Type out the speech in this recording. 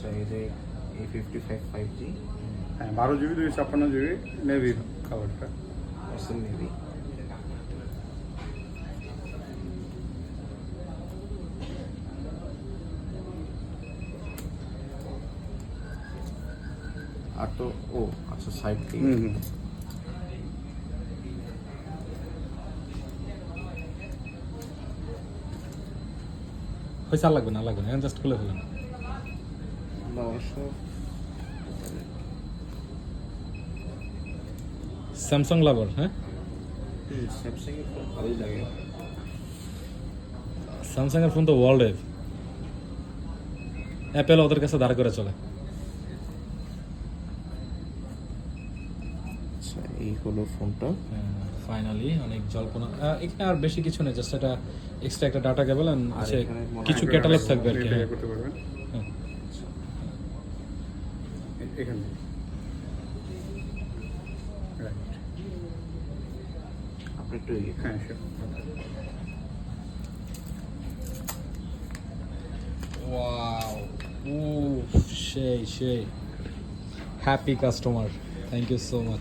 আচ্ছা এই যে A55 5G হ্যাঁ 12 GB 256 GB নেভি কালারটা। অসম নেভি। আর তো ও আচ্ছা সাইড দিয়ে হুম। হয়েছে, আর লাগবে না, আর লাগবে না, এখন জাস্ট খুলে ফেলেন। আমরা অবশ্য স্যামসাং লাভার, হ্যাঁ স্যামসাং এর ফোন ভালোই লাগে। স্যামসাং এর ফোন তো ওয়ার্ল্ডের, অ্যাপেল ওদের কাছে দাঁড় করে চলে। আচ্ছা এই হলো ফোনটা। ফাইনালি অনেক জল্পনা, এখানে আর বেশি কিছু নেই, জাস্ট একটা এক্সট্রা একটা ডাটা কেবল আর আছে, এখানে মনে হয় কিছু ক্যাটালগ থাকবে আর কি। এটা করতে পারবেন হ্যাঁ। এখানে। রাইট। আপনি একটু হ্যাঁ sure. ওয়াও, ও সেই সেই happy customer, thank you so much.